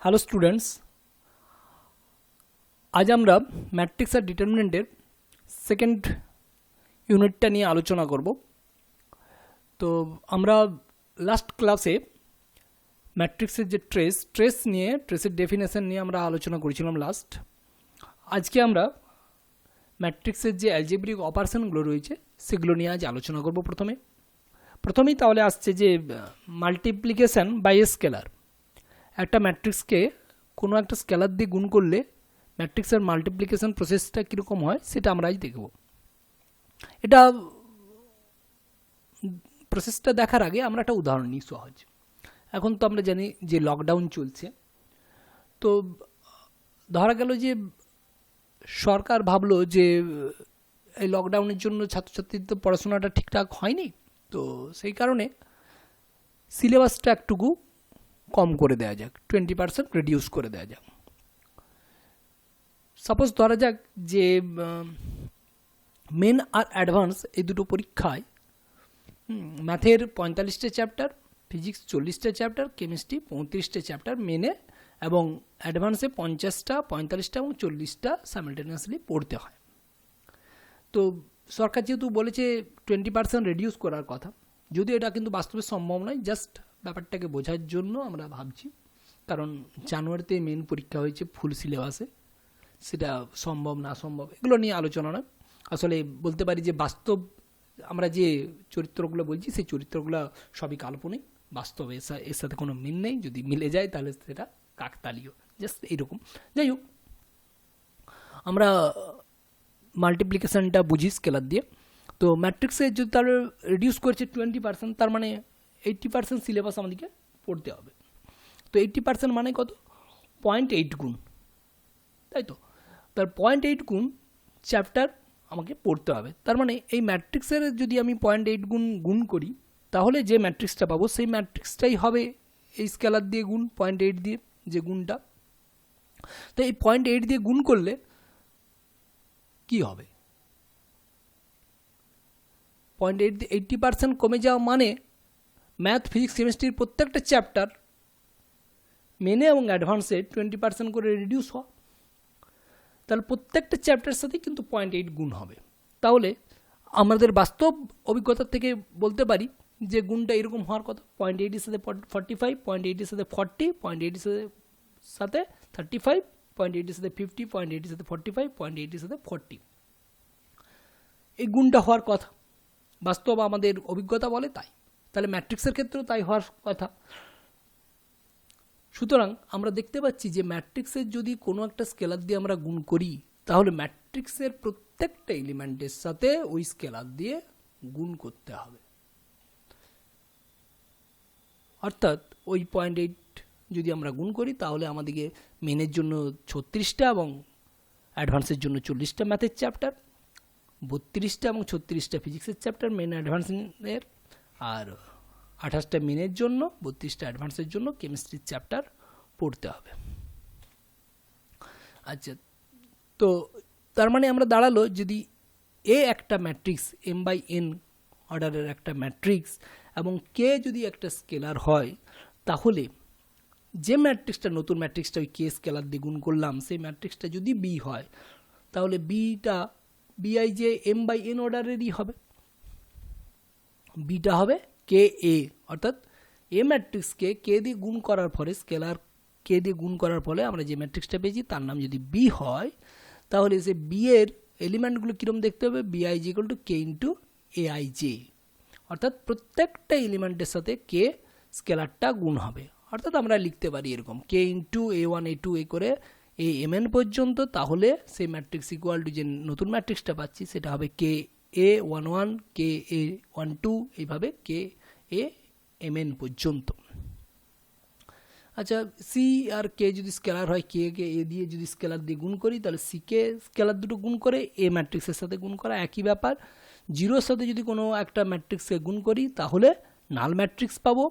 Hello students, আজ আমরা matrix আর ডিটারমিনেন্টের second ইউনিটটা নিয়ে আলোচনা করব। তো আমরা লাস্ট ক্লাসে ম্যাট্রিক্সের যে ট্রেসের ডেফিনেশন নিয়ে আমরা আলোচনা করেছিলাম লাস্ট। আজকে আমরা ম্যাট্রিক্সের যে অ্যালজেব্রিক অপারেশনগুলো রয়েছে সেগুলো নিয়ে আজ আলোচনা করব। প্রথমেই তাহলে আসছে যে মাল্টিপ্লিকেশান বাই স্কেলার। একটা ম্যাট্রিক্সকে কোনো একটা স্কেলার দিয়ে গুণ করলে ম্যাট্রিক্সের মাল্টিপ্লিকেশন প্রসেসটা কীরকম হয় সেটা আমরা আজ দেখব। এটা প্রসেসটা দেখার আগে আমরা একটা উদাহরণ নিই সহজ। এখন তো আমরা জানি যে লকডাউন চলছে, তো ধরা গেল যে সরকার ভাবলো যে এই লকডাউনের জন্য ছাত্রছাত্রীদের তো পড়াশোনাটা ঠিকঠাক হয়নি, তো সেই কারণে সিলেবাসটা একটুকু কম করে দেওয়া যাক, 20% রিডিউস করে দেওয়া যাক। সাপোজ ধরা যাক যে মেন আর অ্যাডভান্স এই দুটো পরীক্ষায় ম্যাথের 45টা চ্যাপ্টার, ফিজিক্স 40টা চ্যাপ্টার, কেমিস্ট্রি 35টা চ্যাপ্টার মেনে এবং অ্যাডভান্সে 50টা, 45টা এবং 40টা সাইমালটেনিয়াসলি পড়তে হয়। তো সরকার যেহেতু বলেছে 20% রিডিউস করার কথা, যদিও এটা কিন্তু বাস্তবে সম্ভব নয়, জাস্ট ব্যাপারটাকে বোঝার জন্য আমরা ভাবছি। কারণ জানুয়ারিতে মেন পরীক্ষা হয়েছে ফুল সিলেবাসে, সেটা সম্ভব না সম্ভব এগুলো নিয়ে আলোচনা নয়। আসলে বলতে পারি যে বাস্তব আমরা যে চরিত্রগুলো বলছি সেই চরিত্রগুলো সবই কাল্পনিক, বাস্তবে এর সাথে কোনো মিল নেই। যদি মিলে যায় তাহলে সেটা কাকতালীয়, জাস্ট এইরকম। যাই হোক, আমরা মাল্টিপ্লিকেশানটা বুঝি স্কেলার দিয়ে। তো ম্যাট্রিক্সে যদি তার রিডিউস করছে 20%, তার মানে 80% সিলেবাস আমাদেরকে পড়তে হবে। তো 80% মানে কত? 0.8 গুণ, তাই তো? তার 0.8 গুণ চ্যাপ্টার আমাকে পড়তে হবে। তার মানে এই ম্যাট্রিক্সের যদি আমি 0.8 গুণ করি, তাহলে যে ম্যাট্রিক্সটা পাবো সেই ম্যাট্রিক্সটাই হবে এই স্কেলার দিয়ে গুণ 0.8 দিয়ে যে গুণটা। তো এই 0.8 দিয়ে গুণ করলে কি হবে? 0.8 দিয়ে 80% কমে যাওয়া মানে ম্যাথ, ফিজিক্স, কেমিস্ট্রির প্রত্যেকটা চ্যাপ্টার মেনে এবং অ্যাডভান্সে 20% করে রিডিউস হওয়া। তাহলে প্রত্যেকটা চ্যাপ্টারের সাথে কিন্তু 0.8 গুণ হবে। তাহলে আমাদের বাস্তব অভিজ্ঞতা থেকে বলতে পারি যে গুণটা এরকম হওয়ার কথা: 0.8 এর সাথে 45, 0.8 এর সাথে 40, 0.8 এর সাথে 35, 0.8 এর সাথে 50, 0.8 এর সাথে 45, 0.8 এর সাথে 40। এই গুণটা হওয়ার কথা, বাস্তব আমাদের অভিজ্ঞতা বলে তাই। তাহলে ম্যাট্রিক্সের ক্ষেত্রেও তাই হওয়ার কথা। সুতরাং আমরা দেখতে পাচ্ছি যে ম্যাট্রিক্সের যদি কোনো একটা স্কেলার দিয়ে আমরা গুণ করি, তাহলে ম্যাট্রিক্সের প্রত্যেকটা এলিমেন্টের সাথে ওই স্কেলার দিয়ে গুণ করতে হবে। অর্থাৎ ওই 0.8 যদি আমরা গুণ করি, তাহলে আমাদেরকে মেনের জন্য 36টা এবং অ্যাডভান্সের জন্য 40টা ম্যাথের চ্যাপ্টার, 32টা এবং 36টা ফিজিক্সের চ্যাপ্টার মেন অ্যাডভান্সের, আর 28টা মেনের জন্য, 32টা অ্যাডভান্সের জন্য কেমিস্ট্রির চ্যাপ্টার পড়তে হবে। আচ্ছা, তো তার মানে আমরা দাঁড়ালো যদি এ একটা ম্যাট্রিক্স m/n অর্ডারের একটা ম্যাট্রিক্স এবং কে যদি একটা স্কেলার হয়, তাহলে যে ম্যাট্রিক্সটা, নতুন ম্যাট্রিক্সটা ওই কে স্কেলার দিয়ে গুণ করলাম, সেই ম্যাট্রিক্সটা যদি বি হয়, তাহলে বিআই যে m/n অর্ডারেরই হবে। বিটা হবে কে এ, অর্থাৎ এ ম্যাট্রিক্সকে কে দিয়ে গুণ করার ফলে, স্কেলার কে দিয়ে গুণ করার ফলে আমরা যে ম্যাট্রিক্সটা পেয়েছি তার নাম যদি বি হয়, তাহলে সে বি এর এলিমেন্টগুলো কীরকম দেখতে হবে? B I J equal to K into A I J, অর্থাৎ প্রত্যেকটা এলিমেন্টের সাথে কে স্কেলারটা গুণ হবে। অর্থাৎ আমরা লিখতে পারি এরকম কে ইন্টু A1, A2 এ করে এই mn পর্যন্ত। তাহলে সেই ম্যাট্রিক্স ইকুয়াল টু যে নতুন ম্যাট্রিক্সটা পাচ্ছি সেটা হবে কে A11, কে A12, এইভাবে কে এ mn পর্যন্ত। আচ্ছা, সি আর কে যদি স্কেলার হয়, কে এ দিয়ে যদি স্কেলার দিয়ে গুণ করি, তাহলে সি কে স্কেলার দুটো গুণ করে এ ম্যাট্রিক্সের সাথে গুণ করা, একই ব্যাপার। জিরোর সাথে যদি কোনো একটা ম্যাট্রিক্সকে গুণ করি, তাহলে নাল ম্যাট্রিক্স পাবো।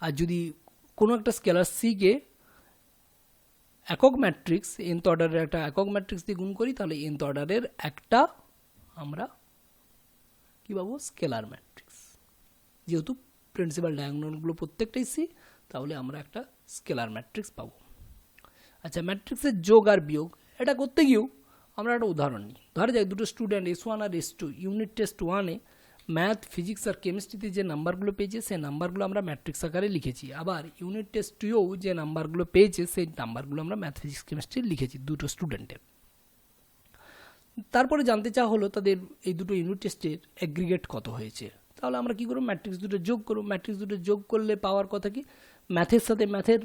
আর যদি কোনো একটা স্কেলার সিকে একক ম্যাট্রিক্স, nth অর্ডারের একটা একক ম্যাট্রিক্স দিয়ে গুণ করি, তাহলে nth অর্ডারের একটা আমরা কী পাবো? Scalar matrix. যেহেতু প্রিন্সিপাল ডায়াগোনালগুলো প্রত্যেকটাই সি, তাহলে আমরা একটা স্কেলার ম্যাট্রিক্স পাবো। আচ্ছা, ম্যাট্রিক্সের যোগ আর বিয়োগ এটা করতে গিয়েও আমরা একটা উদাহরণ নিই। ধরা যায় দুটো স্টুডেন্ট S1 আর S2 ইউনিট টেস্ট 1-এ ম্যাথ, ফিজিক্স আর কেমিস্ট্রিতে যে নাম্বারগুলো পেয়েছে সেই নাম্বারগুলো আমরা ম্যাট্রিক্স আকারে লিখেছি। আবার ইউনিট টেস্ট 2-এও যে নাম্বারগুলো পেয়েছে সেই নাম্বারগুলো আমরা ম্যাথ, ফিজিক্স, কেমিস্ট্রি লিখেছি দুটো স্টুডেন্টের। তারপরে জানতে চাওয়া হলো তাদের এই দুটো ইউনিট টেস্টের অ্যাগ্রিগেট কত হয়েছে। তাহলে আমরা কী করব, ম্যাট্রিক্স দুটো যোগ করব। ম্যাট্রিক্স দুটো যোগ করলে পাওয়ার কথা কি, ম্যাথের সাথে ম্যাথের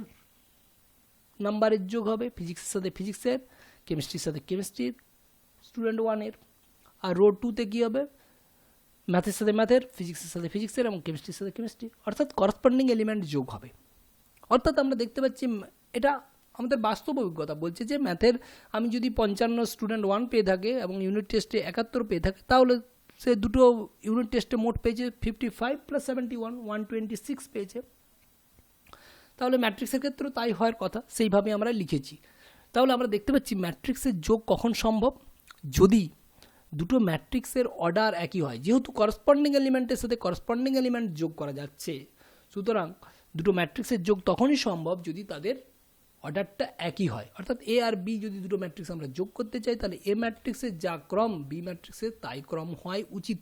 নাম্বারের যোগ হবে, ফিজিক্সের সাথে ফিজিক্সের, কেমিস্ট্রির সাথে কেমিস্ট্রির স্টুডেন্ট 1-এর। আর রো 2-তে কী হবে, ম্যাথের সাথে ম্যাথের, ফিজিক্সের সাথে ফিজিক্সের এবং কেমিস্ট্রির সাথে কেমিস্ট্রি, অর্থাৎ করসপন্ডিং এলিমেন্ট যোগ হবে। অর্থাৎ আমরা দেখতে পাচ্ছি এটা আমাদের বাস্তব অভিজ্ঞতা বলছে যে ম্যাথের আমি যদি 55 স্টুডেন্ট 1 পেয়ে থাকে এবং ইউনিট টেস্টে 71 পেয়ে থাকে, তাহলে সে দুটো ইউনিট টেস্টে মোট পেয়েছে 55 + 71 126 পেয়েছে। তাহলে ম্যাট্রিক্সের ক্ষেত্রেও তাই হওয়ার কথা, সেইভাবে আমরা লিখেছি। তাহলে আমরা দেখতে পাচ্ছি ম্যাট্রিক্সের যোগ কখন সম্ভব, যদি দুটো ম্যাট্রিক্সের অর্ডার একই হয়। যেহেতু করসপন্ডিং এলিমেন্টের সাথে করসপন্ডিং এলিমেন্ট যোগ করা যাচ্ছে, সুতরাং দুটো ম্যাট্রিক্সের যোগ তখনই সম্ভব যদি তাদের অর্ডারটা একই হয়। অর্থাৎ এ আর বি যদি দুটো ম্যাট্রিক্স আমরা যোগ করতে চাই, তাহলে এ ম্যাট্রিক্সের যা ক্রম বি ম্যাট্রিক্সের তাই ক্রম হয় উচিত,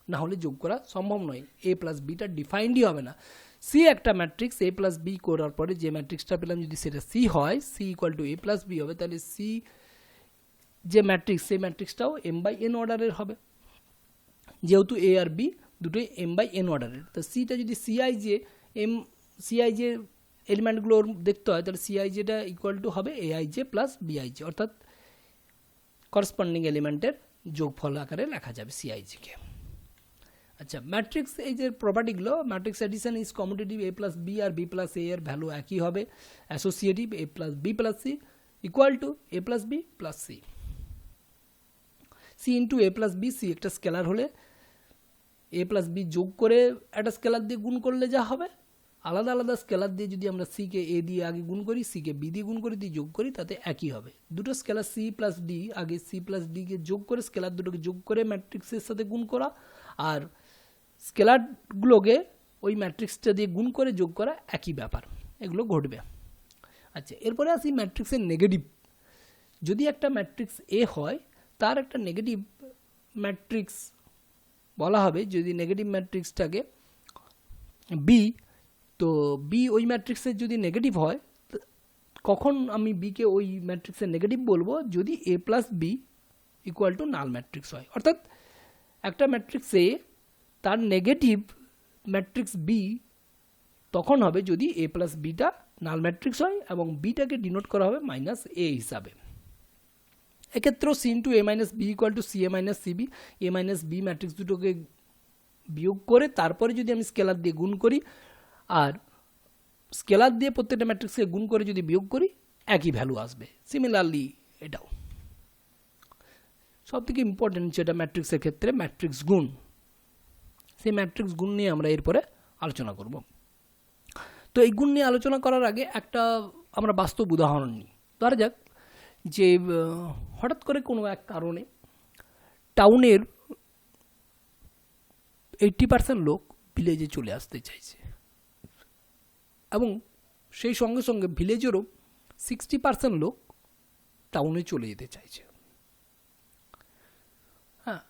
না হলে যোগ করা সম্ভব নয়। এ প্লাস বিটা ডিফাইন্ডই হবে না। সি একটা ম্যাট্রিক্স এ প্লাস বি করার পরে যে ম্যাট্রিক্সটা পেলাম যদি সেটা সি হয়, সি = এ প্লাস বি হবে, তাহলে সি যে ম্যাট্রিক্স সেই ম্যাট্রিক্সটাও m/n অর্ডারের হবে, যেহেতু এ আর বি দুটোই m/n অর্ডারের। তো সিটা যদি সিআইজে এলিমেন্টগুলোর দেখতে হয়, তাহলে সিআইজেটা = হবে aij প্লাস বিআইজে, অর্থাৎ করসপন্ডিং এলিমেন্টের যোগফল আকারে লেখা যাবে সিআইজিকে। আচ্ছা, ম্যাট্রিক্স এই যে প্রপার্টিগুলো, matrix addition is commutative, A plus B আর বি প্লাস এ এর ভ্যালু একই হবে, associative A plus B plus C = A plus B plus C. C into A plus B, C একটা স্কেলার হলে এ প্লাস বি যোগ করে একটা scalar দিয়ে গুণ করলে যা হবে, আলাদা আলাদা স্কেলার দিয়ে যদি আমরা সিকে এ দিয়ে আগে গুণ করি, সিকে বি দিয়ে গুণ করি, দিয়ে যোগ করি, তাতে একই হবে। দুটো স্কেলার সি প্লাস ডি, আগে সি প্লাস ডিকে যোগ করে স্কেলার দুটোকে যোগ করে ম্যাট্রিক্সের সাথে গুণ করা, আর স্কেলারগুলোকে ওই ম্যাট্রিক্সটা দিয়ে গুণ করে যোগ করা, একই ব্যাপার, এগুলো ঘটবে। আচ্ছা, এরপরে আসি ম্যাট্রিক্সের নেগেটিভ। যদি একটা ম্যাট্রিক্স এ হয়, তার একটা নেগেটিভ ম্যাট্রিক্স বলা হবে। যদি নেগেটিভ ম্যাট্রিক্সটাকে বি, তো বি ওই ম্যাট্রিক্সের যদি নেগেটিভ হয়, কখন আমি বিকে ওই ম্যাট্রিক্সের নেগেটিভ বলবো, যদি এ প্লাস বি = নাল ম্যাট্রিক্স হয়। অর্থাৎ একটা ম্যাট্রিক্স এ তার নেগেটিভ ম্যাট্রিক্স বি তখন হবে যদি এ প্লাস বিটা নাল ম্যাট্রিক্স হয় এবং বিটাকে ডিনোট করা হবে -a হিসাবে। এক্ষেত্রেও সি ইন্টু এ মাইনাস বি = সি এ মাইনাস সিবি, এ মাইনাস বি ম্যাট্রিক্স দুটোকে বিয়োগ করে তারপরে যদি আমি স্কেলার দিয়ে গুণ করি, আর স্কেলার দিয়ে প্রত্যেকটা ম্যাট্রিক্সকে গুণ করে যদি বিয়োগ করি, একই ভ্যালু আসবে। সিমিলারলি এটাও সব থেকে ইম্পর্টেন্ট যেটা ম্যাট্রিক্সের ক্ষেত্রে, ম্যাট্রিক্স গুণ। সেই ম্যাট্রিক্স গুণ নিয়ে আমরা এরপরে আলোচনা করব। তো এই গুণ নিয়ে আলোচনা করার আগে একটা আমরা বাস্তব উদাহরণ নিই। ধরা যাক যে হঠাৎ করে কোনো এক কারণে টাউনের 80% লোক ভিলেজে চলে আসতে চাইছে এবং সেই সঙ্গে সঙ্গে ভিলেজেরও 60% লোক টাউনে চলে যেতে চাইছে। হ্যাঁ,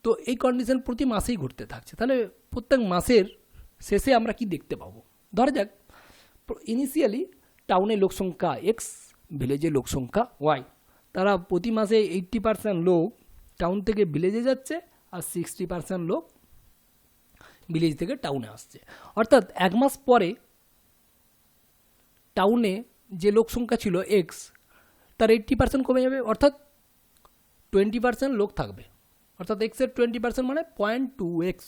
তো এই কন্ডিশন প্রতি মাসেই ঘটতে থাকছে। তাহলে প্রত্যেক মাসের শেষে আমরা কি দেখতে পাবো? ধরা যাক ইনিশিয়ালি টাউনে লোক সংখ্যা x, ভিলেজে লোক সংখ্যা y। তারা প্রতি মাসে 80% লোক টাউন থেকে ভিলেজে যাচ্ছে আর 60% লোক ভিলেজ থেকে টাউনে আসছে। অর্থাৎ এক মাস পরে টাউনে যে লোক সংখ্যা ছিল x, তার 80% কমে যাবে, অর্থাৎ 20% লোক থাকবে। অর্থাৎ x এর 20% মানে 0.2x।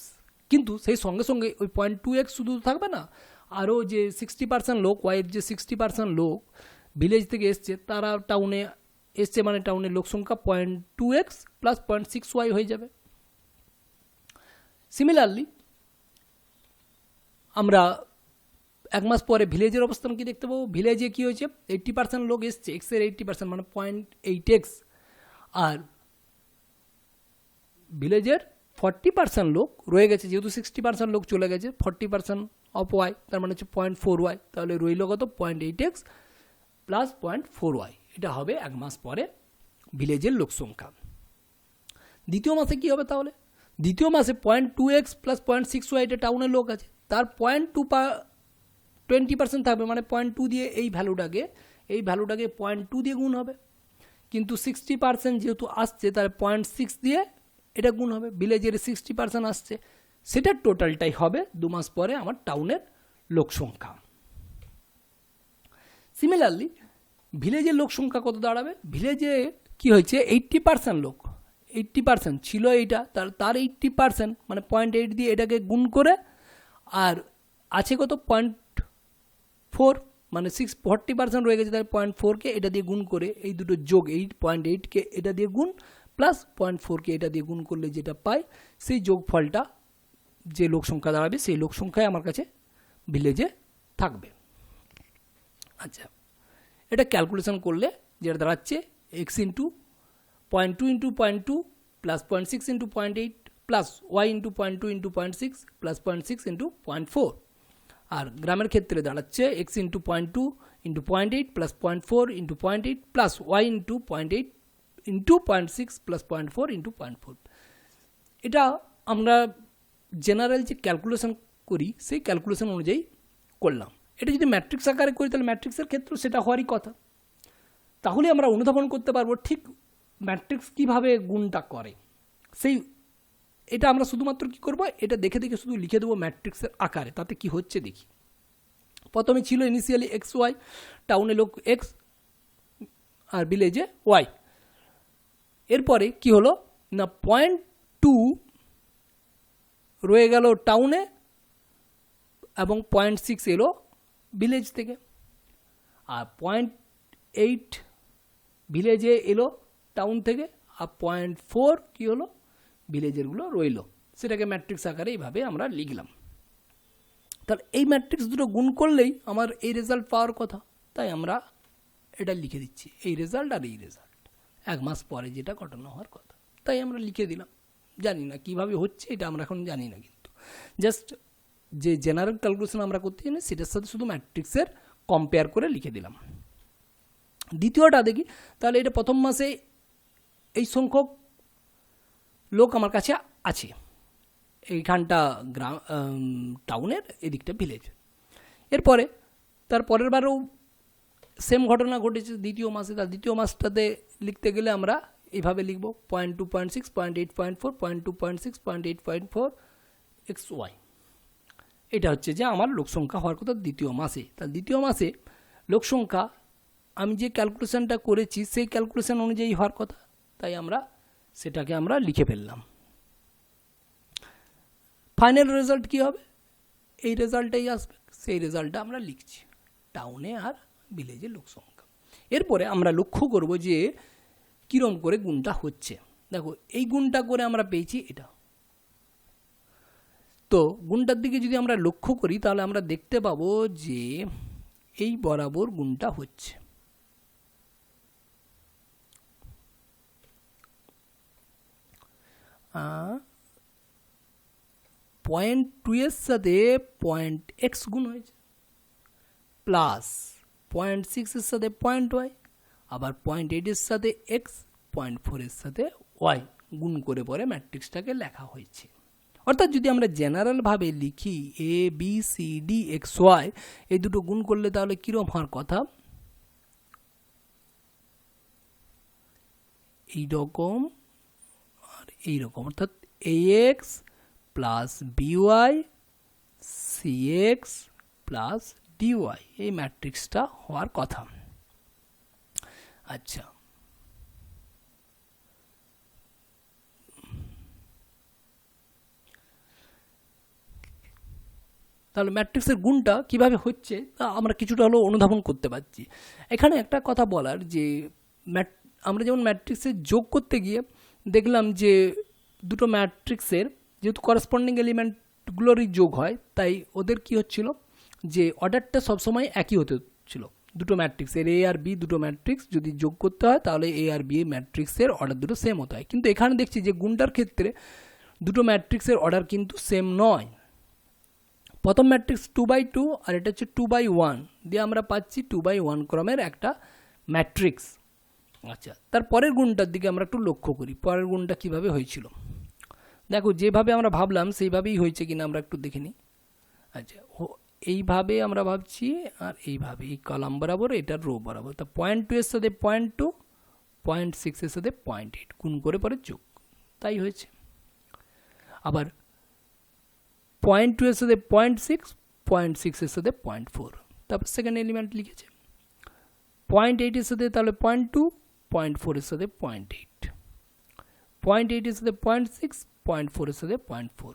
কিন্তু সেই সঙ্গে সঙ্গে ওই 0.2x শুধু থাকবে না, আরও যে 60% লোক, ওয়াইয়ের যে 60% লোক ভিলেজ থেকে এসছে, তারা টাউনে এসছে, মানে টাউনের লোক সংখ্যা 0.2x প্লাস 0.6y হয়ে যাবে। সিমিলারলি আমরা এক মাস পরে ভিলেজের অবস্থান কি দেখতে পাবো? ভিলেজে কি হয়েছে, 80% লোক এসছে, x এর 80% মানে 0.8x, আর ভিলেজের 40% লোক রয়ে গেছে। যেহেতু 60% লোক চলে গেছে, 40% অফ ওয়াই, তার মানে হচ্ছে 0.4y, তাহলে রইল কত 0.8x প্লাস 0.4y, এটা হবে 1 মাস পরে ভিলেজের লোক সংখ্যা। দ্বিতীয় মাসে কি হবে তাহলে? দ্বিতীয় মাসে 0.2x প্লাস 0.6y, এটা টাউনের লোক আছে, তার 20% থাকবে, মানে 0.2 দিয়ে এই ভ্যালুটাকে 0.2 দিয়ে গুণ হবে, কিন্তু 60% যেহেতু আসছে তার 0.6 দিয়ে এটা গুণ হবে, ভিলেজের 60% আসছে, সেটার টোটালটাই হবে 2 মাস পরে আমার টাউনের লোক সংখ্যা। সিমিলারলি ভিলেজের লোক সংখ্যা কত দাঁড়াবে? ভিলেজে কি হয়েছে 80% লোক, 80% ছিল এইটা, তার 80% মানে 0.8 দিয়ে এটাকে গুণ করে, আর আছে কত 0.4, মানে 40% রয়ে গেছে, তার 0.4কে এটা দিয়ে গুণ করে, এই দুটো যোগ, 0.8কে এটা দিয়ে গুণ প্লাস 0.4কে এটা দিয়ে গুণ করলে যেটা পাই, সেই যোগফলটা যে লোক সংখ্যা দাঁড়াবে সেই লোক সংখ্যায় আমার কাছে ভিলেজে থাকবে। আচ্ছা, এটা ক্যালকুলেশন করলে যেটা দাঁড়াচ্ছে x into 0.2 into 0.2 plus 0.6 into 0.8 plus y into 0.2 into 0.6 plus 0.6 into 0.4, আর গ্রামের ক্ষেত্রে দাঁড়াচ্ছে x into 0.2 into 0.8 plus 0.4 into 0.8 plus y into 0.8 into 0.6 plus 0.4 into 0.4। এটা আমরা জেনারেল যে ক্যালকুলেশন করি সেই ক্যালকুলেশন অনুযায়ী করলাম। এটা যদি ম্যাট্রিক্স আকারে করি তাহলে ম্যাট্রিক্সের ক্ষেত্রে সেটা হওয়ারই কথা, তাহলে আমরা অনুধাবন করতে পারবো ঠিক ম্যাট্রিক্স কিভাবে গুণটা করে। এটা আমরা শুধুমাত্র কি করব, এটা দেখে দেখে শুধু লিখে দেবো ম্যাট্রিক্সের আকারে, তাতে কি হচ্ছে দেখি। প্রথমে ছিল ইনিশিয়ালি XY, টাউনে লোক X আর ভিলেজে Y, এরপরে কি হলো না 0.2 রয়ে গেল টাউনে এবং 0.6 এলো ভিলেজ থেকে, আর 0.8 ভিলেজে এলো টাউন থেকে, আর 0.4 কি হলো ভিলেজেরগুলো রইল, সেটাকে ম্যাট্রিক্স আকারে এইভাবে আমরা লিখলাম। তাহলে এই ম্যাট্রিক্স দুটো গুণ করলেই আমার এই রেজাল্ট পাওয়ার কথা, তাই আমরা এটা লিখে দিচ্ছি, এই রেজাল্ট আর এই রেজাল্ট 1 মাস পরে যেটা ঘটনা হওয়ার কথা, তাই আমরা লিখে দিলাম। জানি না কীভাবে হচ্ছে, এটা আমরা এখন জানি না, কিন্তু জাস্ট যে জেনারেল ক্যালকুলেশন আমরা করতে জানি সেটার সাথে শুধু ম্যাট্রিক্সের কম্পেয়ার করে লিখে দিলাম। দ্বিতীয়টা দেখি, তাহলে এটা প্রথম মাসে এই সংখ্যক লোক আমার কাছে আছে, এইখানটা গ্রাম টাউনের, এদিকটা ভিলেজ। এরপরে তার পরের বারেও সেম ঘটনা ঘটেছে দ্বিতীয় মাসে, তার দ্বিতীয় মাসটাতে লিখতে গেলে আমরা এইভাবে লিখব 0.2, 0.6, 0.8, 0.4, 0.2, 0.6, 0.8, 0.4 XY। এটা হচ্ছে যে আমার লোক সংখ্যা হওয়ার কথা দ্বিতীয় মাসে। তার দ্বিতীয় মাসে লোক সংখ্যা আমি যে ক্যালকুলেশনটা করেছি সেই ক্যালকুলেশন অনুযায়ী হওয়ার কথা, তাই সেটাকে আমরা লিখে ফেললাম। ফাইনাল রেজাল্ট কি হবে, এই রেজাল্টটাই আসবে, সেই রেজাল্টটা আমরা লিখছি, টাউনে আর ভিলেজের লোক সংখ্যা। এরপরে আমরা লক্ষ্য করব যে কীরকম করে গুণটা হচ্ছে। দেখো এই গুণটা করে আমরা পেয়েছি এটা, তো গুণটার দিকে যদি আমরা লক্ষ্য করি তাহলে আমরা দেখতে পাবো যে এই বরাবর গুণটা হচ্ছে। পয়েন্ট 2 এর সাথে 0.x গুণ হয়েছে, প্লাস 0.6 এর সাথে 0.y, আবার 0.8 এর সাথে x, 0.4 এর সাথে y গুণ করে পরে ম্যাট্রিক্সটাকে লেখা হয়েছে। অর্থাৎ যদি আমরা জেনারেলভাবে লিখি ABCD XY, এই দুটো গুণ করলে তাহলে কীরকম হওয়ার কথা, এইরকম আর এইরকম, অর্থাৎ AX plus BY CX plus DY, এই ম্যাট্রিক্সটা হওয়ার কথা। আচ্ছা, তাহলে ম্যাট্রিক্সের গুণটা কিভাবে হচ্ছে তা আমরা কিছুটা হলেও অনুধাবন করতে পারছি। এখানে একটা কথা বলার যে আমরা যেমন ম্যাট্রিক্সের যোগ করতে গিয়ে দেখলাম যে দুটো ম্যাট্রিক্সের যেহেতু করসপন্ডিং এলিমেন্টগুলোরই যোগ হয়, তাই ওদের কি হচ্ছিল যে অর্ডারটা সবসময় একই হতে হচ্ছিল। দুটো ম্যাট্রিক্সের A আর B, দুটো ম্যাট্রিক্স যদি যোগ করতে হয় তাহলে A আর B ম্যাট্রিক্সের অর্ডার দুটো সেম হতে হয়, কিন্তু এখানে দেখছি যে গুণটার ক্ষেত্রে দুটো ম্যাট্রিক্সের অর্ডার কিন্তু সেম নয়। প্রথম ম্যাট্রিক্স 2/2 আর এটা হচ্ছে 2/1 দিয়ে আমরা পাচ্ছি 2/1 ক্রমের একটা ম্যাট্রিক্স। আচ্ছা, তার পরের গুণটার দিকে আমরা একটু লক্ষ্য করি, পরের গুণটা কিভাবে হয়েছিল। দেখো যেভাবে আমরা ভাবলাম সেইভাবেই হয়েছে কিনা আমরা একটু দেখে নিই। আচ্ছা, এইভাবে আমরা ভাবছি আর এইভাবে এই কলাম বরাবর এটা রো বরাবর, তা 0.2 এর সাথে 0.2, 0.6 এর সাথে 0.8 গুণ করে পরে যোগ, তাই হয়েছে। আবার 0.2 এর সাথে 0.6, 0.6 এর সাথে 0.4, তারপর সেকেন্ড এলিমেন্ট লিখেছে। 0.8 এর সাথে তাহলে 0.2, 0.4 এর সাথে 0.8, 0.8 এর সাথে 0.6, 0.4 এর সাথে 0.4,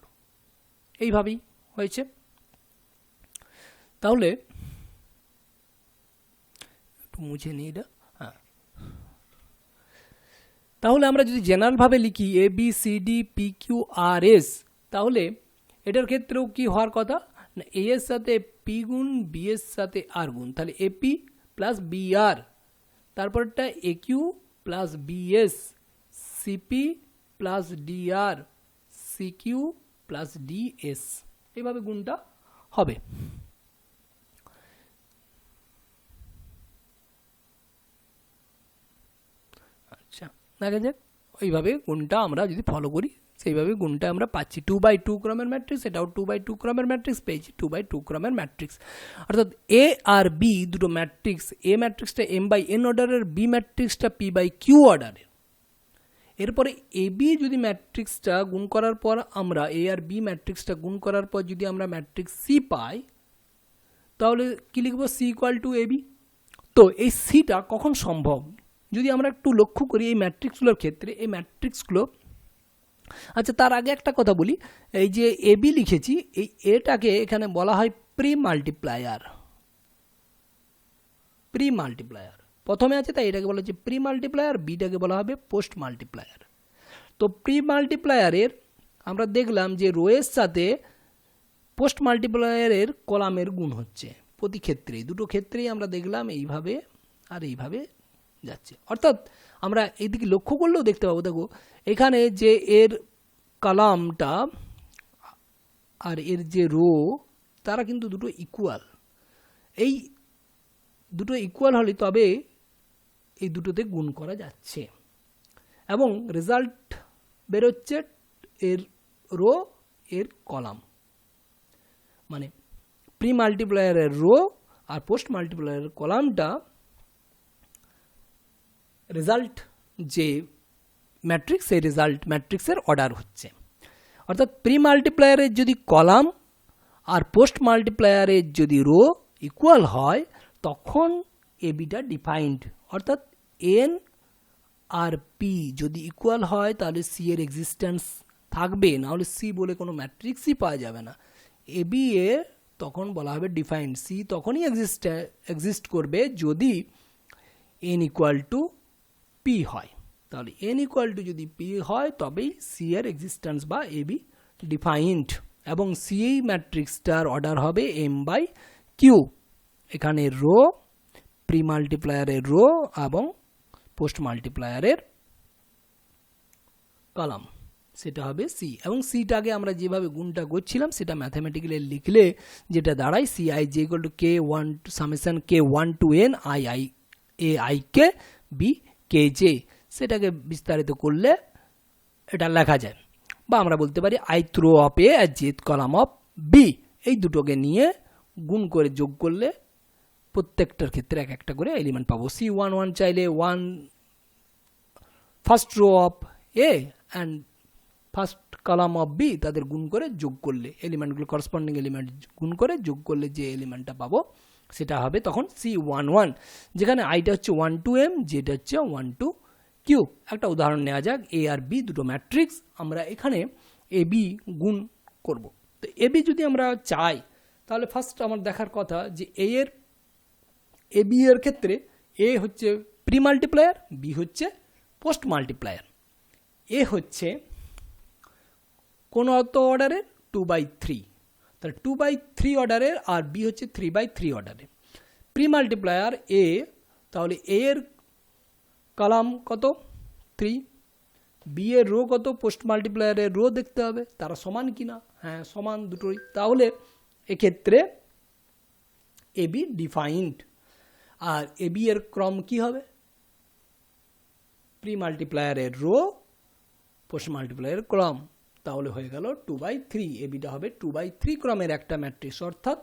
এইভাবেই হয়েছে। তাহলে একটু মুছে নিই এটা। হ্যাঁ, তাহলে আমরা যদি জেনারেলভাবে লিখি A B C D P Q R S, তাহলে এটার ক্ষেত্রেও কি হওয়ার কথা না, এ এর সাথে পি গুণ, বি এর সাথে আর গুণ, তাহলে এপি প্লাস বি আর, তারপরটা A Q plus B S, CP plus D R, C Q plus D S, এইভাবে গুণটা হবে। আচ্ছা, দেখা যাক ওইভাবে গুণটা আমরা যদি ফলো করি সেইভাবে গুণটা আমরা পাচ্ছি। 2/2 ক্রমের ম্যাট্রিক্স, এটাও 2/2 ক্রমের ম্যাট্রিক্স পেয়েছি, 2/2 ক্রমের ম্যাট্রিক্স। অর্থাৎ এ আর বি দুটো ম্যাট্রিক্স, এ ম্যাট্রিক্সটা m/n অর্ডারের, বি ম্যাট্রিক্সটা p/q অর্ডারের। এরপরে এ বি যদি ম্যাট্রিক্সটা গুণ করার পর আমরা এ আর বি ম্যাট্রিক্সটা গুণ করার পর যদি আমরা ম্যাট্রিক্স সি পাই, তাহলে কি লিখব, C equal to A B. তো এই সিটা কখন সম্ভব, যদি আমরা একটু লক্ষ্য করি এই ম্যাট্রিক্সগুলোর ক্ষেত্রে, এই ম্যাট্রিক্সগুলো। আচ্ছা, তার আগে একটা কথা বলি, এই যে এ বি লিখেছি, এই এটাকে এখানে বলা হয় প্রি মাল্টিপ্লায়ার। প্রি মাল্টিপ্লায়ার প্রথমে আছে, তাই এটাকে বলা হচ্ছে প্রি মাল্টিপ্লায়ার, বিটাকে বলা হবে পোস্ট মাল্টিপ্লায়ার। তো প্রি মাল্টিপ্লায়ারের আমরা দেখলাম যে রোয়ের সাথে পোস্ট মাল্টিপ্লায়ারের কলামের গুণ হচ্ছে প্রতি ক্ষেত্রেই, দুটো ক্ষেত্রেই আমরা দেখলাম এইভাবে আর এইভাবে যাচ্ছে। অর্থাৎ আমরা এইদিকে লক্ষ্য করলেও দেখতে পাবো, দেখো এখানে যে এর কলামটা আর এর যে রো, তারা কিন্তু দুটো ইকুয়াল। এই দুটো ইকুয়াল হলে তবে এই দুটোতে গুণ করা যাচ্ছে এবং রেজাল্ট বেরোচ্ছে এর রো এর কলাম, মানে প্রি মাল্টিপ্লায়ারের রো আর পোস্ট মাল্টিপ্লায়ারের কলামটা রেজাল্ট যে ম্যাট্রিক্স, সেই রেজাল্ট ম্যাট্রিক্সের অর্ডার হচ্ছে। অর্থাৎ প্রি মাল্টিপ্লায়ারের যদি কলাম আর পোস্ট মাল্টিপ্লায়ারের যদি রো ইকুয়াল হয়, তখন এবিটা ডিফাইন্ড। অর্থাৎ এন আর পি যদি ইকুয়াল হয় তাহলে সি এর এক্সিস্টেন্স থাকবে, নাহলে সি বলে কোনো ম্যাট্রিক্সই পাওয়া যাবে না। এবি এ তখন বলা হবে ডিফাইন্ড, সি তখনই এক্সিস্ট করবে যদি এন ইকুয়াল টু পি হয়। তাহলে এন ইকুয়াল টু যদি পি হয় তবেই সি এর এক্সিস্টেন্স বা এবি ডিফাইন্ড, এবং সি ম্যাট্রিক্সটার অর্ডার হবে m/q। এখানে রো, প্রি মাল্টিপ্লায়ারের রো এবং পোস্ট মাল্টিপ্লায়ারের কলাম, সেটা হবে সি। এবং সিটাকে আমরা যেভাবে গুণটা করছিলাম সেটা ম্যাথামেটিক্যালি লিখলে যেটা দাঁড়ায় CIJ equal to K1 summation K1 to n i k b kj, সেটাকে বিস্তারিত করলে এটা লেখা যায়। বা আমরা বলতে পারি ith row of a আর jth কলাম অফ বি, এই দুটোকে নিয়ে গুণ করে যোগ করলে প্রত্যেকটার ক্ষেত্রে এক একটা করে এলিমেন্ট পাবো। C11 চাইলে 1 first row of A and first column of B, তাদের গুণ করে যোগ করলে এলিমেন্টগুলো করসপন্ডিং এলিমেন্ট গুণ করে যোগ করলে যে এলিমেন্টটা পাবো সেটা হবে তখন C11, যেখানে আইটা হচ্ছে 1 to m, যেটা হচ্ছে 1 to q। একটা উদাহরণ নেওয়া যাক, এ আর বি দুটো ম্যাট্রিক্স, আমরা এখানে এ বি গুণ করব। তো এ বি যদি আমরা চাই তাহলে ফার্স্ট আমার দেখার কথা যে এ বি এর ক্ষেত্রে এ হচ্ছে প্রি মাল্টিপ্লায়ার, বি হচ্ছে পোস্ট মাল্টিপ্লায়ার। এ হচ্ছে কোন অর্ডারের 2/3, তাহলে 2/3 অর্ডারের, আর বি হচ্ছে 3/3 অর্ডারের। প্রি মাল্টিপ্লায়ার এ, তাহলে এ এর কলাম কত 3, বি এর রো কত, পোস্ট মাল্টিপ্লায়ারের রো দেখতে হবে তারা সমান কিনা, হ্যাঁ সমান দুটোই। তাহলে এক্ষেত্রে এবি ডিফাইন্ড, আর এবি এর ক্রম কি হবে? প্রি মাল্টিপ্লায়ারের রো পোস্ট মাল্টিপ্লায়ারের ক্রম, তাহলে হয়ে গেল 2/3। এবিটা হবে 2/3 ক্রমের একটা ম্যাট্রিক্স, অর্থাৎ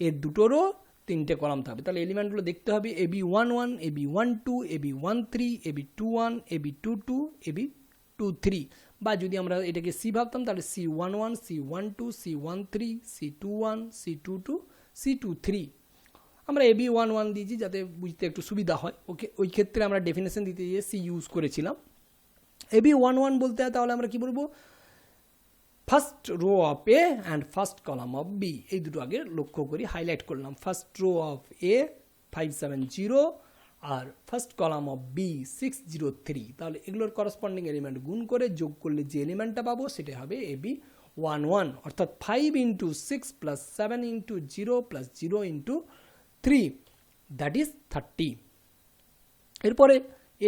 এর দুটো রো 3টে কলাম থাকবে। তাহলে এলিমেন্টগুলো দেখতে হবে AB11, AB12, AB13, AB21, AB22, AB23, বা যদি আমরা এটাকে সি ভাবতাম তাহলে C11, C12, C13, C21, C22, C23। আমরা AB11 দিয়েছি যাতে বুঝতে একটু সুবিধা হয়। ওকে, ওই ক্ষেত্রে আমরা ডেফিনেশন দিতে গিয়ে সি ইউজ করেছিলাম। AB11 বলতে তাহলে আমরা কি বলবো? First row of A and first column of B, এই দুটো আগে লক্ষ্য করি, হাইলাইট করলাম। ফার্স্ট রো অফ এ 570 আর ফার্স্ট কলাম অফ বি 603। তাহলে এগুলোর করসপন্ডিং এলিমেন্ট গুণ করে যোগ করলে যে এলিমেন্টটা পাবো সেটা হবে AB11, অর্থাৎ 5 × 6 + 7 × 0 + 0 × 3, দ্যাট ইজ 30। এরপরে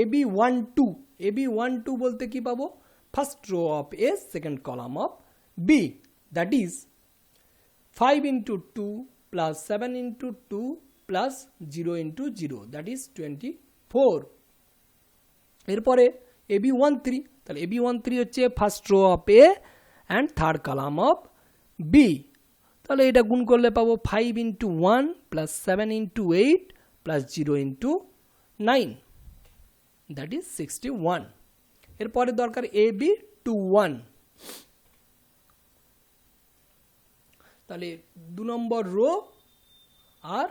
AB12, AB12 বলতে কি পাবো? First row of A second column of B, that is 5 × 2 + 7 × 2 + 0 × 0, that is 24। এরপরে AB13, তাহলে AB13 হচ্ছে first row of A and third column of B, তাহলে এটা গুণ করলে পাবো 5 × 1 + 7 × 8 + 0 × 9, দ্যাট ইজ 61। এরপরে দরকার AB21, তাহলে 2 নম্বর রো আর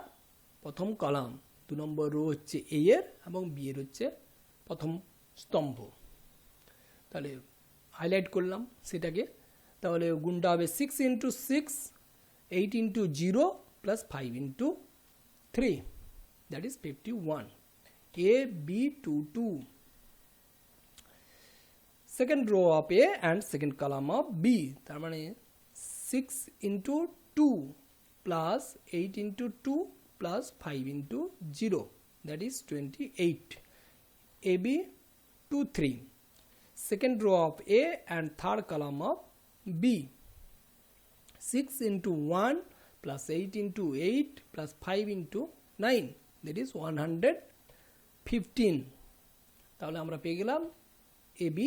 প্রথম কলাম। 2 নম্বর রো হচ্ছে এ এর এবং বি এর হচ্ছে প্রথম স্তম্ভ, তাহলে হাইলাইট করলাম সেটাকে। তাহলে গুণটা হবে 6 × 6, 8 × 0 + 5 × 3, that is 51। AB22, second row of A and second column of B, তার মানে 6 × 2 + 8 × 2 + 5 × 0, that is 28. AB23, second row of A and third column of B, 6 × 1 + 8 × 8 + 5 × 9, that is 115। তাহলে আমরা পেয়ে গেলাম AB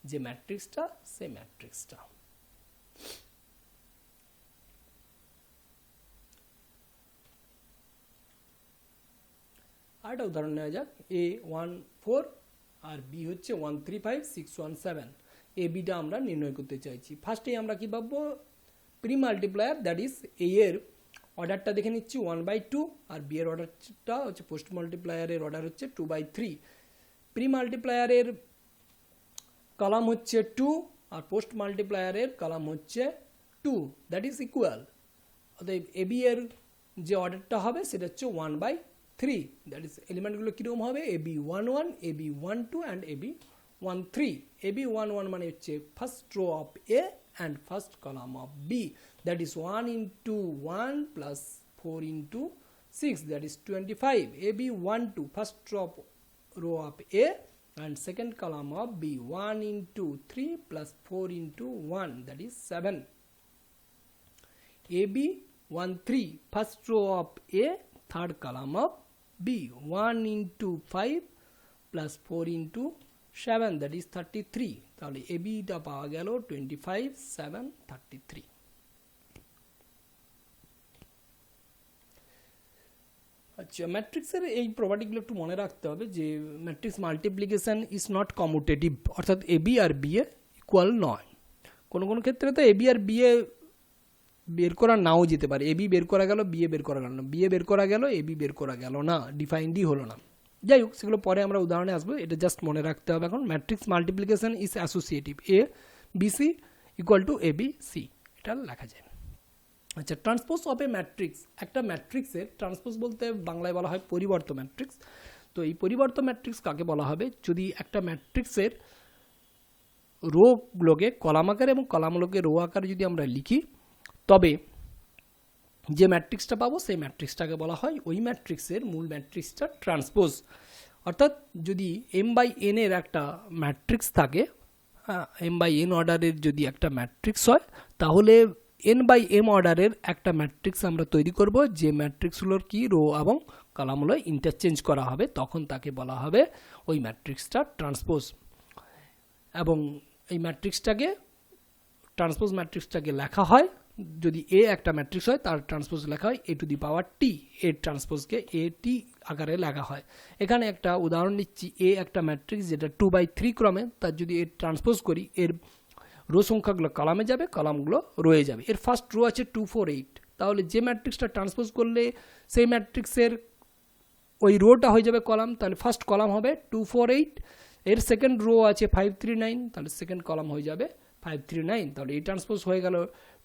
যে ম্যাট্রিক্সটা, সেই ম্যাট্রিক্সটা। আরেকটা উদাহরণ নেওয়া যাক। A14 আর B হচ্ছে 135, 617। ABটা আমরা নির্ণয় করতে চাইছি। ফার্স্টেই আমরা কি ভাববো? Pre multiplier, that is A এর অর্ডারটা দেখে নিচ্ছি 1/2, আর B এর অর্ডারটা হচ্ছে পোস্ট মাল্টিপ্লায়ারের অর্ডার হচ্ছে 2/3। প্রি মাল্টিপ্লায়ারের কলাম হচ্ছে 2 আর পোস্ট মাল্টিপ্লায়ারের কলাম হচ্ছে 2, দ্যাট ইজ ইকুয়াল। অতএব AB এর যে অর্ডারটা হবে সেটা হচ্ছে 1/3, দ্যাট ইজ এলিমেন্টগুলো কীরকম হবে? AB11, AB12 and AB13। AB11 মানে হচ্ছে first row of A and first column of B, that is 1 × 1 + 4 × 6, that is 25. AB12, first row of A and second column of B, 1 × 3 + 4 × 1, that is 7. AB13, first row of A, third column of B, 1 × 5 + 4 × 7, that is 33. তাহলে ABটা পাওয়া গেল 25, 7, 33। আচ্ছা, ম্যাট্রিক্সের এই প্রপার্টিগুলো একটু মনে রাখতে হবে যে matrix multiplication is not commutative, অর্থাৎ AB আর B এ ইকুয়াল নয়। কোনো কোনো ক্ষেত্রে তো AB আর B এ বের করা নাও যেতে পারে। AB বের করা গেল, B এ বের করা গেল না, B এ বের করা গেল, AB বের করা গেল না, ডিফাইন্ডই হলো না। যাই হোক, সেগুলো পরে আমরা উদাহরণে আসবো, এটা জাস্ট মনে রাখতে হবে। এখন matrix multiplication is associative, ABC = ABC, এটা লেখা যায়। আচ্ছা, ট্রান্সপোজ অফ এ ম্যাট্রিক্স। একটা ম্যাট্রিক্সের ট্রান্সপোজ বলতে বাংলায় বলা হয় পরিবর্ত ম্যাট্রিক্স। তো এই পরিবর্ত ম্যাট্রিক্স কাকে বলা হবে? যদি একটা ম্যাট্রিক্সের রোগুলোকে কলাম আকারে এবং কলামগুলোকে রো আকারে যদি আমরা লিখি, তবে যে ম্যাট্রিক্সটা পাবো সেই ম্যাট্রিক্সটাকে বলা হয় ওই ম্যাট্রিক্সের মূল ম্যাট্রিক্সটা ট্রান্সপোজ। অর্থাৎ যদি m/n এর একটা ম্যাট্রিক্স থাকে, m/n অর্ডারের যদি একটা ম্যাট্রিক্স হয়, তাহলে n বাই m অর্ডারের একটা ম্যাট্রিক্স আমরা তৈরি করব, যে ম্যাট্রিক্সগুলোর কি রো এবং কলামগুলো ইন্টারচেঞ্জ করা হবে, তখন তাকে বলা হবে ওই ম্যাট্রিক্সটা ট্রান্সপোজ। এবং এই ট্রান্সপোজ ম্যাট্রিক্সটাকে লেখা হয়, যদি এ একটা ম্যাট্রিক্স হয় তার ট্রান্সপোজ লেখা হয় a টু দি পাওয়ার টি, এর ট্রান্সপোজকে এ টি আকারে লেখা হয়। এখানে একটা উদাহরণ নিচ্ছি, এ একটা ম্যাট্রিক্স যেটা 2/3 ক্রমে, তার যদি এর ট্রান্সপোজ করি, এর রো সংখ্যাগুলো কলামে যাবে, কলামগুলো রয়ে যাবে। এর ফার্স্ট রো আছে 2 4 8, তাহলে যে ম্যাট্রিক্সটা ট্রান্সপোজ করলে সেই ম্যাট্রিক্সের ওই রোটা হয়ে যাবে কলাম, তাহলে ফার্স্ট কলাম হবে 2 4 8। এর সেকেন্ড রো আছে 5 3 9, তাহলে সেকেন্ড কলাম হয়ে যাবে 5 3 9, তাহলে এই ট্রান্সপোজ হয়ে গেল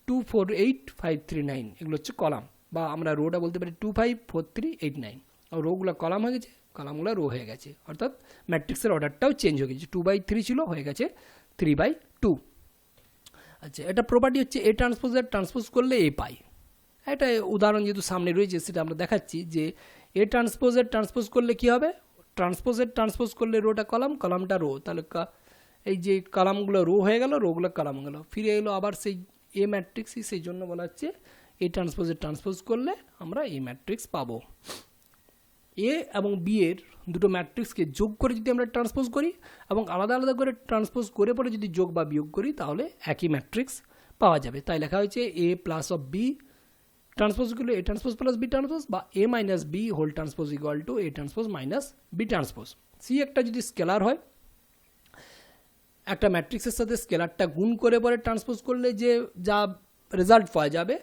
2 4 8 5 3 9, এগুলো হচ্ছে কলাম, বা আমরা রোটা বলতে পারি 2 5 4 3 8 9। আর রোগুলো কলাম হয়ে গেছে, কলামগুলো রো হয়ে গেছে, অর্থাৎ ম্যাট্রিক্সের অর্ডারটাও চেঞ্জ হয়ে গেছে, 2/3 ছিল হয়ে গেছে 3/2। আচ্ছা, এটা প্রপার্টি হচ্ছে এ ট্রান্সপোজের ট্রান্সপোজ করলে এ পাই। এটা উদাহরণ যেহেতু সামনে রয়েছে সেটা আমরা দেখাচ্ছি, যে এ ট্রান্সপোজের ট্রান্সপোজ করলে কি হবে, ট্রান্সপোজ করলে রোটা কলাম, কলামটা রো, তাহলে এই যে কলামগুলো রো হয়ে গেল, রোগুলো কলাম গেল, ফিরে এলো আবার সেই এ ম্যাট্রিক্সই, সেই জন্য বলা হচ্ছে এ ট্রান্সপোজের ট্রান্সপোজ করলে আমরা এই ম্যাট্রিক্স পাবো। এ এবং বি এর দুটো ম্যাট্রিক্সকে যোগ করে যদি আমরা ট্রান্সপোজ করি এবং আলাদা আলাদা করে ট্রান্সপোজ করে পরে যদি যোগ বা বিয়োগ করি, তাহলে একই ম্যাট্রিক্স পাওয়া যাবে। তাই লেখা হয়েছে A plus of B transpose করলে A transpose plus B transpose, বা A minus B whole transpose equal to A transpose minus B transpose. C একটা যদি স্কেলার হয়, একটা ম্যাট্রিক্সের সাথে স্কেলারটা গুণ করে পরে ট্রান্সপোজ করলে যে যা রেজাল্ট পাওয়া যাবে,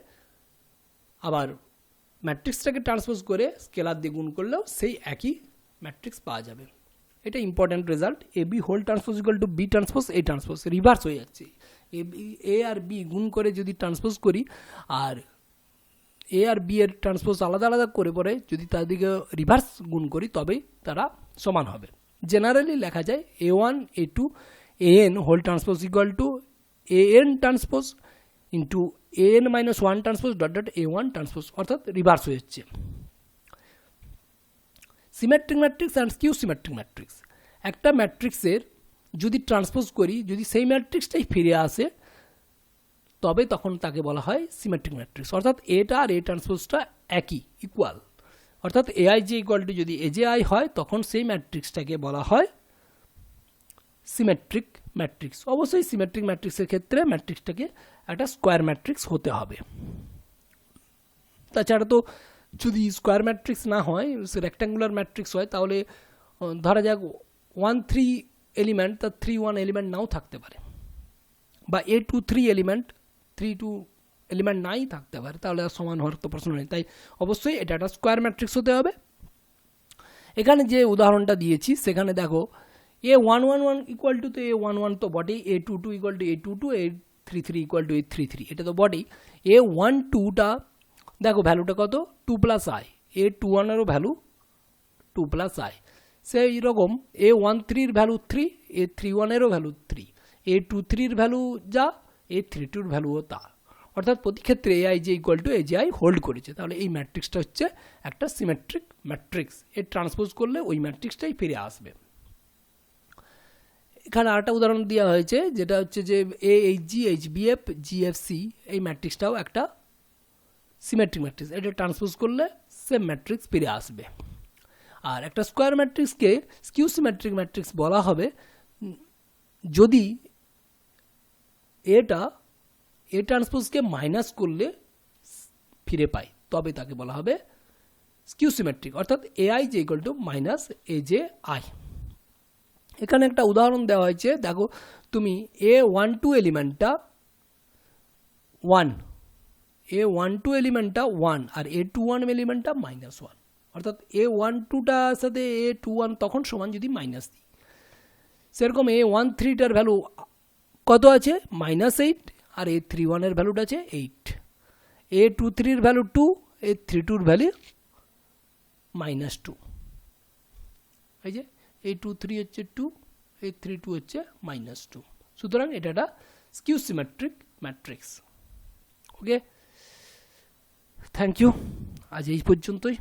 আবার ম্যাট্রিক্সটাকে ট্রান্সপোজ করে স্কেলার দিয়ে গুণ করলেও সেই একই ম্যাট্রিক্স পাওয়া যাবে। এটা important result. A B whole transpose equal to B transpose A transpose, reverse হয়ে যাচ্ছে। এ আর বি গুণ করে যদি ট্রান্সপোজ করি, আর এ আর বি এর ট্রান্সপোজ আলাদা আলাদা করে পরে যদি তাদেরকে রিভার্স গুণ করি, তবেই তারা সমান হবে। জেনারেলি লেখা যায় a1 a2 an whole transpose equal to an transpose into an minus 1 transpose dot dot a1 transpose, অর্থাৎ রিভার্স হয়ে যাচ্ছে। Symmetric matrix and skew symmetric matrix, একটা ম্যাট্রিক্সের যদি ট্রান্সপোজ করি, যদি সেই ম্যাট্রিক্সটাই ফিরে আসে, তবে তখন তাকে বলা হয় সিমেট্রিক ম্যাট্রিক্স, অর্থাৎ এটা আর এ ট্রান্সপোজটা একই, ইকুয়াল, অর্থাৎ এআই জে ইকুয়াল টু যদি এ জে আই হয়, তখন সেই ম্যাট্রিক্সটাকে বলা হয় সিমেট্রিক ম্যাট্রিক্স। অবশ্যই সিমেট্রিক ম্যাট্রিক্সের ক্ষেত্রে ম্যাট্রিক্সটাকে একটা স্কোয়ার ম্যাট্রিক্স হতে হবে। তাছাড়া তো যদি স্কোয়ার ম্যাট্রিক্স না হয়, রেক্ট্যাঙ্গুলার ম্যাট্রিক্স হয়, তাহলে ধরা যাক 1 3 এলিমেন্ট, তার 3 1 এলিমেন্ট নাও থাকতে পারে, বা a 2 3 এলিমেন্ট 3 2 এলিমেন্ট নাই থাকতে পারে, তাহলে আর সমান হওয়ার তো প্রশ্ন নেই। তাই অবশ্যই এটা একটা স্কোয়ার ম্যাট্রিক্স হতে হবে। এখানে যে উদাহরণটা দিয়েছি সেখানে দেখো a1 1 1 ইকুয়াল টু, তো a1 1 তো বটেই, a2 2 equal to a2 2, a3 3 equal to a3 3, এটা তো বটেই। a1 2টা দেখো ভ্যালুটা কত, 2 প্লাস আই, a2 1 এরও ভ্যালু 2 প্লাস আই, সেই রকম a1 3 এর ভ্যালু 3, a3 1 এরও ভ্যালু 3, a2 3 এর ভ্যালু যা, a3 2 এর ভ্যালুও তা, অর্থাৎ প্রতি ক্ষেত্রে AI J equal to A J I hold করেছে। তাহলে এই ম্যাট্রিক্সটা হচ্ছে একটা সিমেট্রিক ম্যাট্রিক্স, এর ট্রান্সপোজ করলে ওই ম্যাট্রিক্সটাই ফিরে আসবে। এখানে আরেকটা উদাহরণ দেওয়া হয়েছে, যেটা হচ্ছে যে A H G H B F G F C, এই ম্যাট্রিক্সটাও একটা সিমেট্রিক ম্যাট্রিক্স, এটা ট্রান্সপোজ করলে সেম ম্যাট্রিক্স ফিরে আসবে। আর একটা স্কোয়ার ম্যাট্রিক্সকে স্কিউ সিমেট্রিক ম্যাট্রিক্স বলা হবে যদি এটা এ ট্রান্সপোজকে মাইনাস করলে ফিরে পাই, তবে তাকে বলা হবে স্কিউ সিমেট্রিক, অর্থাৎ AI J equal to minus A J I. এখানে একটা উদাহরণ দেওয়া হয়েছে, দেখো তুমি a12 এলিমেন্টটা 1, a12 এলিমেন্টটা 1 আর a21 এলিমেন্টটা -1, অর্থাৎ a12টার সাথে a21 তখন সমান যদি মাইনাস দিই, সেরকম a13টার ভ্যালু কত আছে -8, আর a31 এর ভ্যালুটা আছে 8, a23 এর ভ্যালু 2, a32 এর ভ্যালু -2, এই যে a23 হচ্ছে 2, a32 হচ্ছে -2, সুতরাং এটা একটা skew symmetric matrix. Okay, thank you, আজ এই পর্যন্তই।